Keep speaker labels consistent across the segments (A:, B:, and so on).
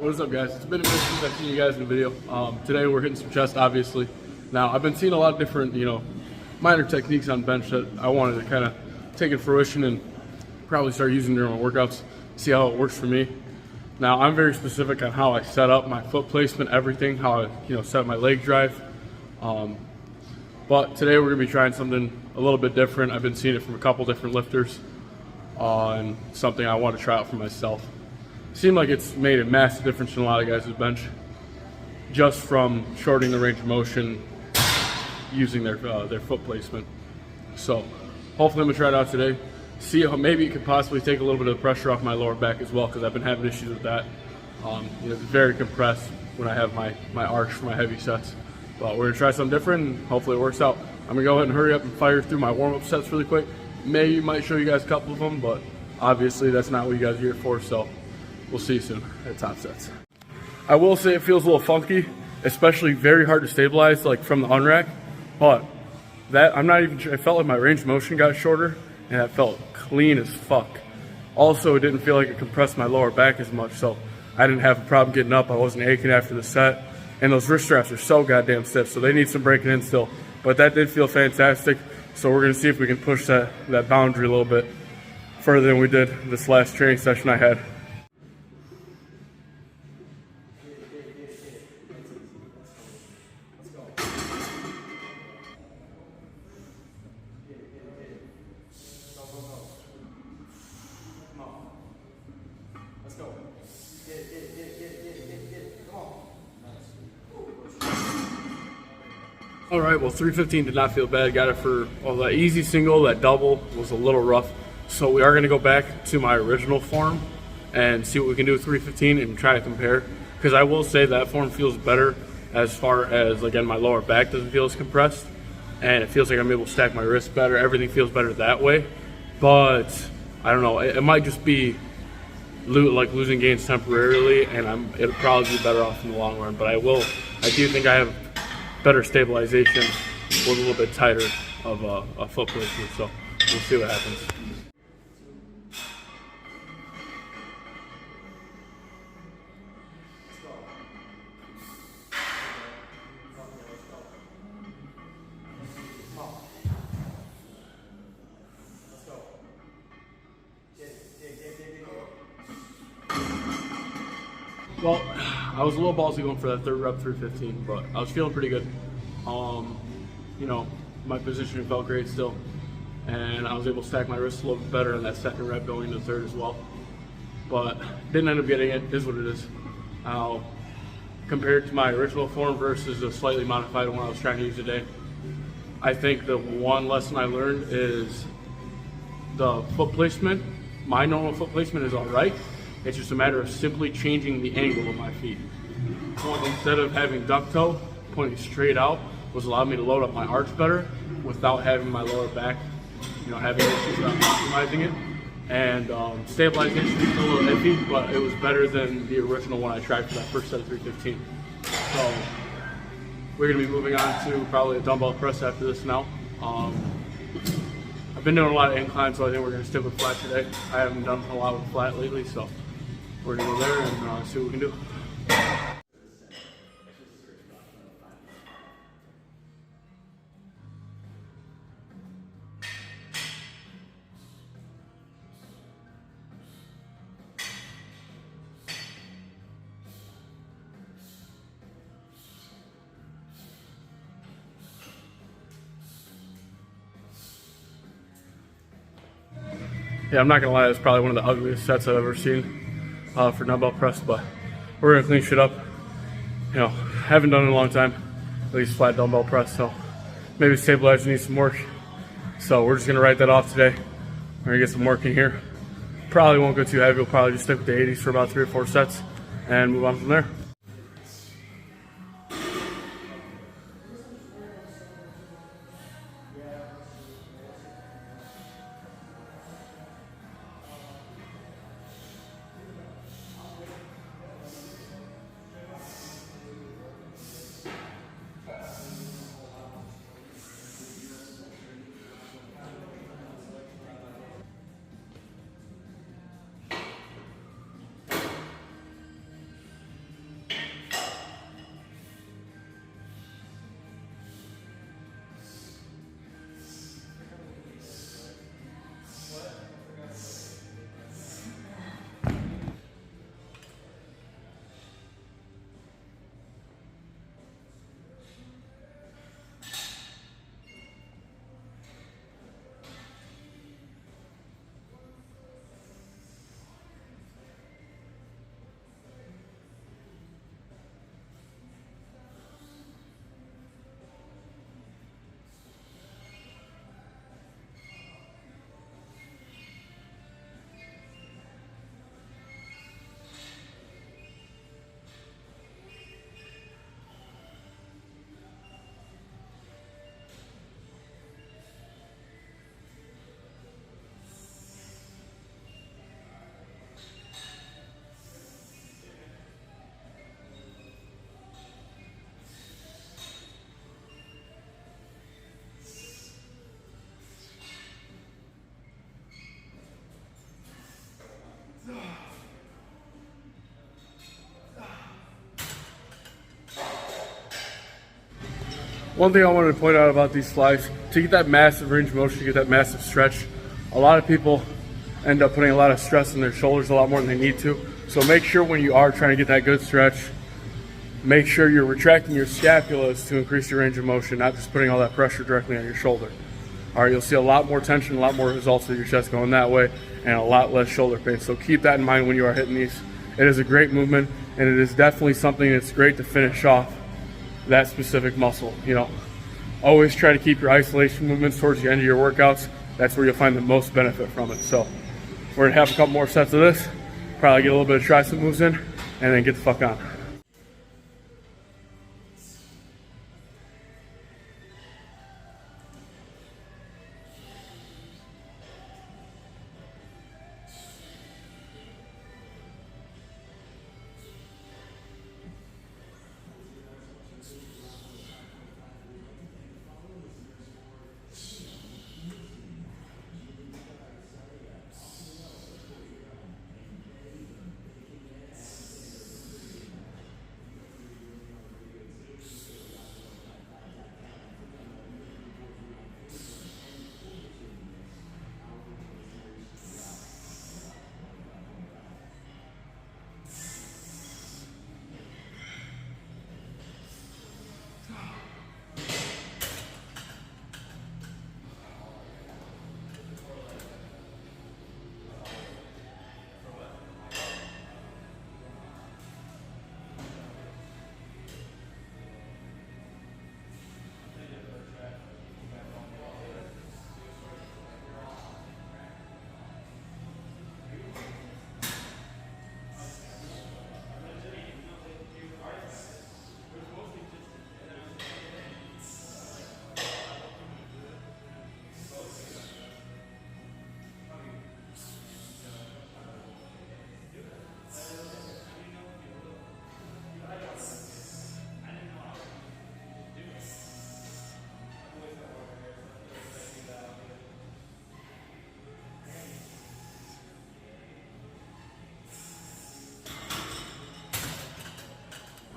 A: What is up, guys? It's been a minute since I've seen you guys in a video. Today we're hitting some chest, obviously. Now, I've been seeing a lot of different, minor techniques on bench that I wanted to kind of take in fruition and probably start using during my workouts, see how it works for me. Now, I'm very specific on how I set up my foot placement, everything, how I, set up my leg drive. But today we're going to be trying something a little bit different. I've been seeing it from a couple different lifters and something I want to try out for myself. Seemed like it's made a massive difference in a lot of guys' bench just from shortening the range of motion using their foot placement. So hopefully I'm going to try it out today. See how maybe it could possibly take a little bit of the pressure off my lower back as well, because I've been having issues with that. It's very compressed when I have my arch for my heavy sets. But we're going to try something different and hopefully it works out. I'm going to go ahead and hurry up and fire through my warm-up sets really quick. Might show you guys a couple of them, but obviously that's not what you guys are here for, so we'll see you soon at Top Sets. I will say it feels a little funky, especially very hard to stabilize like from the unrack, but that I'm not even sure. It felt like my range of motion got shorter and that felt clean as fuck. Also, it didn't feel like it compressed my lower back as much, so I didn't have a problem getting up. I wasn't aching after the set. And those wrist straps are so goddamn stiff, so they need some breaking in still. But that did feel fantastic, so we're going to see if we can push that boundary a little bit further than we did this last training session I had. All right, well, 315 did not feel bad. Got it for, that easy single, that double was a little rough. So we are going to go back to my original form and see what we can do with 315 and try to compare. Because I will say that form feels better as far as, again, my lower back doesn't feel as compressed. And it feels like I'm able to stack my wrists better. Everything feels better that way. But, I don't know, it might just be like losing gains temporarily, and it'll probably be better off in the long run. But I do think I have better stabilization with a little bit tighter of a foot placement, so we'll see what happens. Well, I was a little ballsy going for that third rep 315, but I was feeling pretty good. My positioning felt great still, and I was able to stack my wrists a little bit better in that second rep going into the third as well. But didn't end up getting it. Is what it is. Compared to my original form versus a slightly modified one I was trying to use today, I think the one lesson I learned is the foot placement. My normal foot placement is all right. It's just a matter of simply changing the angle of my feet. Instead of having duck toe pointing straight out, was allowing me to load up my arch better without having my lower back, having issues about optimizing it. And stabilization is still a little iffy, but it was better than the original one I tried for that first set of 315. So we're gonna be moving on to probably a dumbbell press after this now. I've been doing a lot of incline, so I think we're gonna stick with flat today. I haven't done a lot with flat lately, so we're gonna go there and see what we can do. Yeah, I'm not gonna lie, it's probably one of the ugliest sets I've ever seen for dumbbell press, but we're gonna clean shit up. Haven't done it in a long time, at least flat dumbbell press, so maybe stabilizer needs some work. So we're just gonna write that off today. We're gonna get some work in here. Probably won't go too heavy, we'll probably just stick with the 80s for about 3 or 4 sets and move on from there. One thing I wanted to point out about these flies, to get that massive range of motion, to get that massive stretch, a lot of people end up putting a lot of stress on their shoulders, a lot more than they need to. So make sure when you are trying to get that good stretch, make sure you're retracting your scapulas to increase your range of motion, not just putting all that pressure directly on your shoulder. All right, you'll see a lot more tension, a lot more results with your chest going that way, and a lot less shoulder pain. So keep that in mind when you are hitting these. It is a great movement, and it is definitely something that's great to finish off that specific muscle. You know, always try to keep your isolation movements towards the end of your workouts. That's where you'll find the most benefit from it. So we're gonna have a couple more sets of this, probably get a little bit of tricep moves in, and then get the fuck on.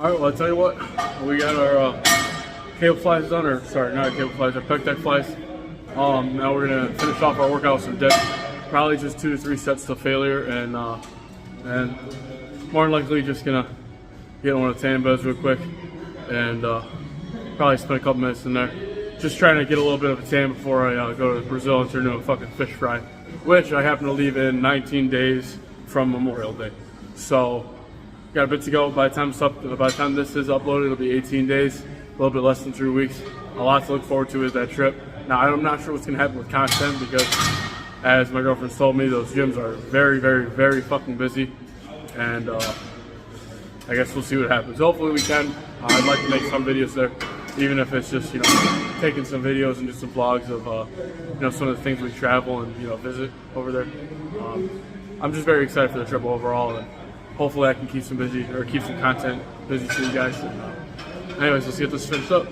A: All right, well, I'll tell you what, we got our cable flies done, or sorry, not cable flies, our pec deck flies. Now we're gonna finish off our workout with some dip. Probably just 2 to 3 sets to failure, and more than likely just gonna get one of the tan beds real quick, and probably spend a couple minutes in there. Just trying to get a little bit of a tan before I go to Brazil and turn into a fucking fish fry, which I happen to leave in 19 days from Memorial Day. So got a bit to go. By the time this is uploaded, it'll be 18 days, a little bit less than 3 weeks. A lot to look forward to is that trip. Now, I'm not sure what's going to happen with content because, as my girlfriend's told me, those gyms are very, very, very fucking busy. And I guess we'll see what happens. Hopefully we can. I'd like to make some videos there, even if it's just, you know, taking some videos and just some vlogs of, you know, some of the things we travel and, you know, visit over there. I'm just very excited for the trip overall, and hopefully I can keep some content busy for you guys. And, anyways, let's get this finished up.